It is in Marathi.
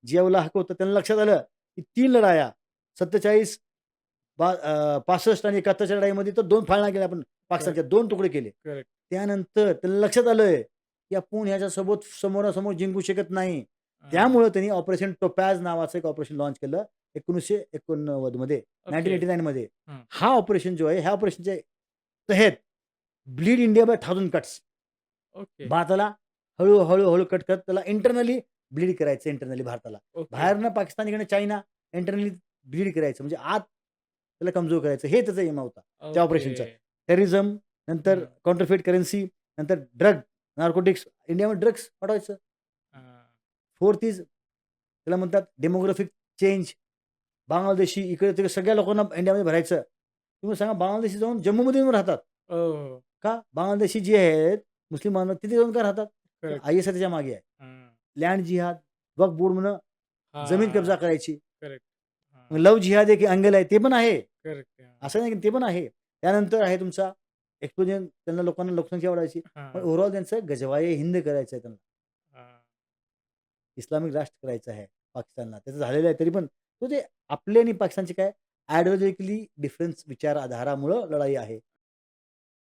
जियाउल्ला हक होतं. त्यांना लक्षात आलं, की 3 लढाया 47, 65 आणि 71च्या लढाईमध्ये तर 2 फाळण्या केल्या आपण करेक्ट, पाकिस्तानच्या, 2 तुकडे केले. करेक्ट. त्यानंतर त्यांना लक्षात आलंय, की आपण ह्याच्यासोबत समोरासमोर जिंकू शकत नाही. हां. त्यामुळं त्यांनी ऑपरेशन टोपॅज नावाचं एक ऑपरेशन लॉन्च केलं 1989 मध्ये, ओके. 1989 मध्ये. हं. हा ऑपरेशन जो आहे, ह्या ऑपरेशनच्या तहत bleed India by 1000 cuts. Okay, भारताला हळू कट करत त्याला इंटरनली ब्लीड करायचं इंटरनली भारताला. ओके, बाहेरनं पाकिस्तान इकडे चायना इंटरनली ब्लीड करायचं म्हणजे आत त्याला कमजोर करायचं. हे त्याचा एम होता त्या ओके. ऑपरेशनचा. टेररिझम, नंतर हं. काउंटरफेट करन्सी, नंतर ड्रग, नार्कोटिक्स इंडियामध्ये ड्रग्स पाठवायचं. हां. फोर्थ इज त्याला म्हणतात डेमोग्राफिक चेंज. बांगलादेशी इकडे-तिकडे सगळ्या लोकांना इंडियामध्ये भरायचं. तुम्ही सांगा बांगलादेशी जाऊन जम्मूमध्ये येऊन राहतात. हो, हो. का? बांगलादेशी जे आहेत, मुस्लिम बांधव तिथे जाऊन का राहतात? तर करेक्ट. ISI त्याच्या मागे आहे. हां. लँड जिहाद, वक्फ बोर्डमधनं जमीन कब्जा हां. करायची. करेक्ट. मग हां. लव्ह जिहाद एक अँगल आहे, ते पण आहे. करेक्ट. हां. असं नाही की ते पण आहे. त्यानंतर आहे तुमचा एक्सप्लोजन त्यांना लोकांना लोकसंख्या वाढवायची. पण हां. ओव्हरऑल त्यांचं गजवाये हिंद करायचं आहे त्यांना. हां. इस्लामिक राष्ट्र करायचं आहे पाकिस्तानला. त्याचं झालेलं आहे तरी पण तो ते आपले आणि पाकिस्तानचे काय आयडिओलॉजिकली डिफरन्स विचारधारामुळं लढाई आहे.